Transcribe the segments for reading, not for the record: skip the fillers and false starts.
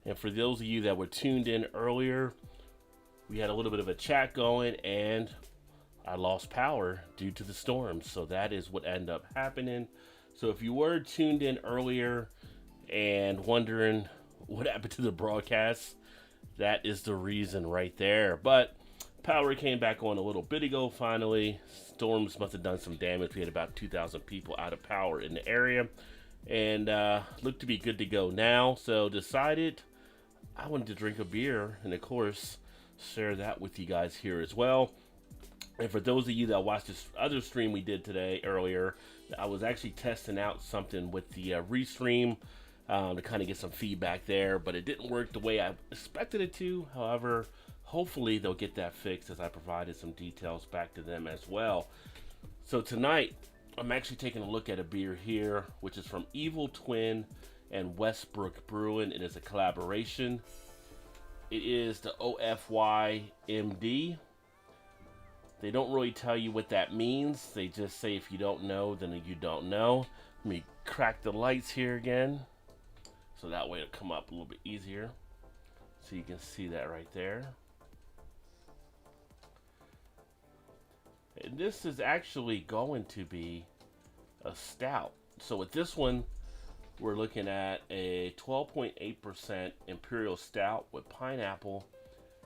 And for those of you that were tuned in earlier, we had a little bit of a chat going, and I lost power due to the storm. So that is what ended up happening. So if you were tuned in earlier and wondering what happened to the broadcast, that is the reason right there. But power came back on a little bit ago finally. Storms must have done some damage. We had about 2,000 people out of power in the area, and looked to be good to go now. So decided I wanted to drink a beer, and of course share that with you guys here as well. And for those of you that watched this other stream we did today earlier, I was actually testing out something with the restream to kind of get some feedback there, but it didn't work the way I expected it to. However, hopefully they'll get that fixed, as I provided some details back to them as well. So tonight, I'm actually taking a look at a beer here, which is from Evil Twin and Westbrook Brewing. It is a collaboration. It is the OFYMD. They don't really tell you what that means. They just say if you don't know, then you don't know. Let me crack the lights here again, so that way it'll come up a little bit easier. So you can see that right there. And this is actually going to be a stout. So with this one, we're looking at a 12.8% Imperial Stout with pineapple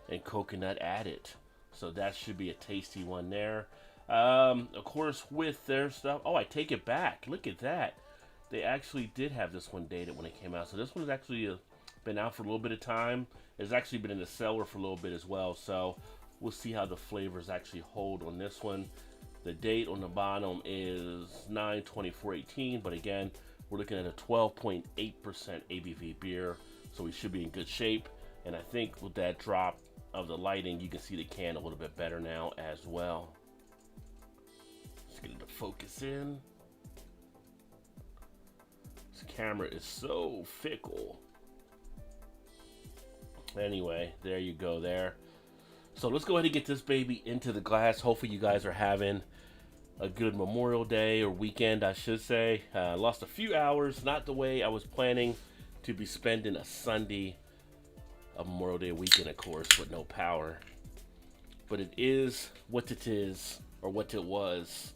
and coconut added. So that should be a tasty one there. Of course, with their stuff. Oh, I take it back. Look at that. They actually did have this one dated when it came out. So this one's actually been out for a little bit of time. It's actually been in the cellar for a little bit as well. So we'll see how the flavors actually hold on this one. The date on the bottom is 9/24/18. But again, we're looking at a 12.8% ABV beer. So we should be in good shape. And I think with that drop of the lighting, you can see the can a little bit better now as well. Let's get it to focus in. This camera is so fickle. Anyway, there you go there. So let's go ahead and get this baby into the glass. Hopefully you guys are having a good Memorial Day, or weekend I should say. Lost a few hours, not the way I was planning to be spending a Sunday, a Memorial Day weekend, of course, with no power. But it is what it is, or what it was.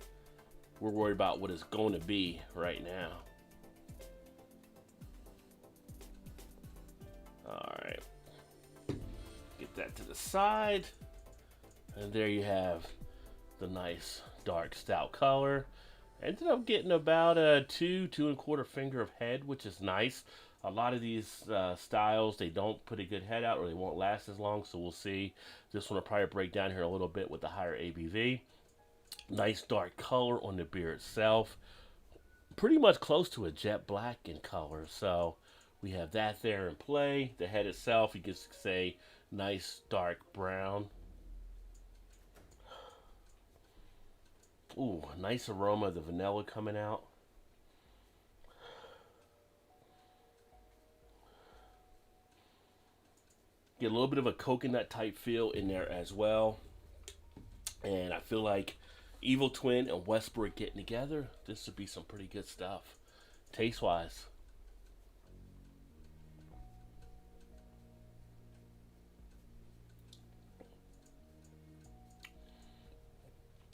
We're worried about what it's going to be right now. Alright. Get that to the side. And there you have the nice dark stout color. Ended up getting about a 2.25 finger of head, which is nice. A lot of these styles, they don't put a good head out, or they won't last as long, so we'll see. This one will probably break down here a little bit with the higher ABV. Nice dark color on the beer itself. Pretty much close to a jet black in color, so we have that there in play. The head itself, you can say nice dark brown. Ooh, nice aroma of the vanilla coming out. Get a little bit of a coconut type feel in there as well. And I feel like Evil Twin and Westbrook getting together, this would be some pretty good stuff, taste wise.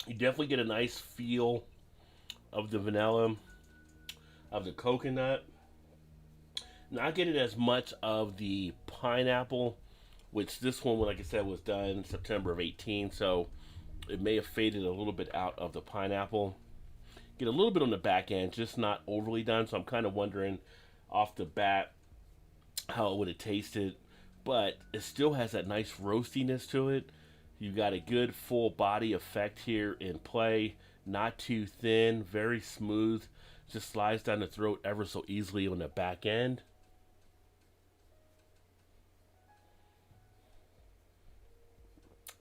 You definitely get a nice feel of the vanilla, of the coconut. Not getting as much of the pineapple, which this one, like I said, was done September of 18, so it may have faded a little bit out of the pineapple. Get a little bit on the back end, just not overly done, so I'm kind of wondering off the bat how it would have tasted, but it still has that nice roastiness to it. You got a good full body effect here in play, not too thin, very smooth, just slides down the throat ever so easily on the back end.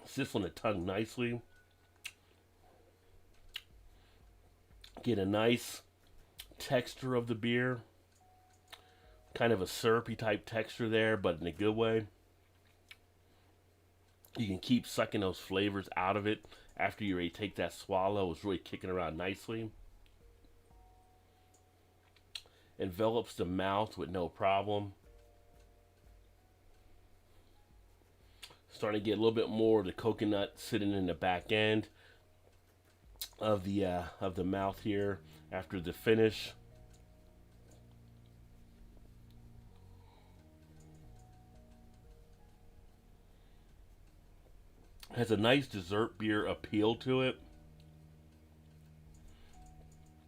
Sits on the tongue nicely. Get a nice texture of the beer. Kind of a syrupy type texture there, but in a good way. You can keep sucking those flavors out of it after you already take that swallow. It's really kicking around nicely. Envelops the mouth with no problem. Starting to get a little bit more of the coconut sitting in the back end of the mouth here after the finish. Has a nice dessert beer appeal to it.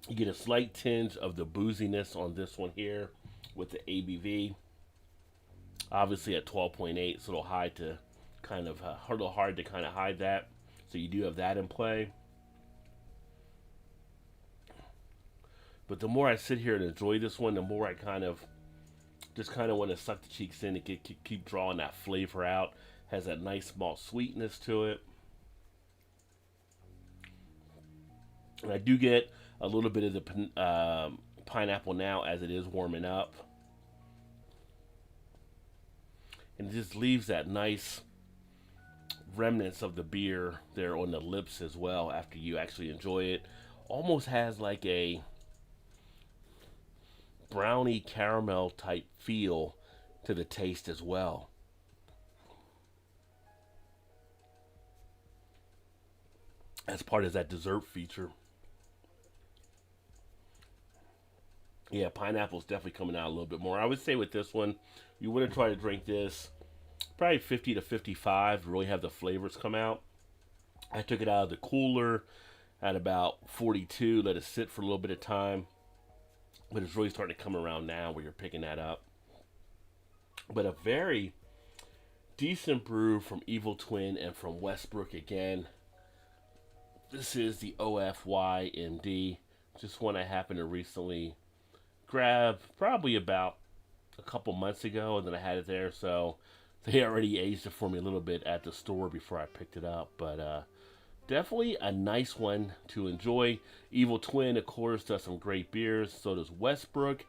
You get a slight tinge of the booziness on this one here with the ABV. Obviously at 12.8, it's a little high to kind of a little hard to kind of hide that. So you do have that in play. But the more I sit here and enjoy this one, the more I just kind of want to suck the cheeks in and keep drawing that flavor out. Has that nice malt sweetness to it. And I do get a little bit of the pineapple now as it is warming up. And it just leaves that nice remnants of the beer there on the lips as well after you actually enjoy it. Almost has like a brownie caramel type feel to the taste as well. As part of that dessert feature. Yeah, pineapple's definitely coming out a little bit more. I would say with this one, you want to try to drink this probably 50 to 55 to really have the flavors come out. I took it out of the cooler at about 42, let it sit for a little bit of time. But it's really starting to come around now where you're picking that up. But a very decent brew from Evil Twin and from Westbrook again. This is the OFYMD. Just one I happened to recently grab probably about a couple months ago, and then I had it there, so they already aged it for me a little bit at the store before I picked it up. But definitely a nice one to enjoy. Evil Twin, of course, does some great beers. So does Westbrook.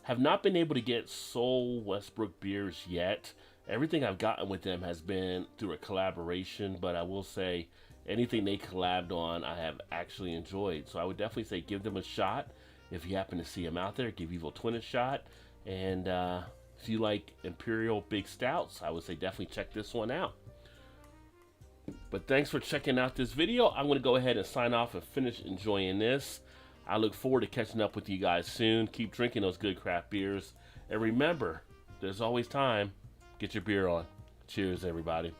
Have not been able to get Soul Westbrook beers yet. Everything I've gotten with them has been through a collaboration, but I will say anything they collabed on I have actually enjoyed. So I would definitely say give them a shot. If you happen to see them out there, give Evil Twin a shot. And if you like Imperial Big Stouts, I would say definitely check this one out. But thanks for checking out this video. I'm going to go ahead and sign off and finish enjoying this. I look forward to catching up with you guys soon. Keep drinking those good craft beers. And remember, there's always time. Get your beer on. Cheers, everybody.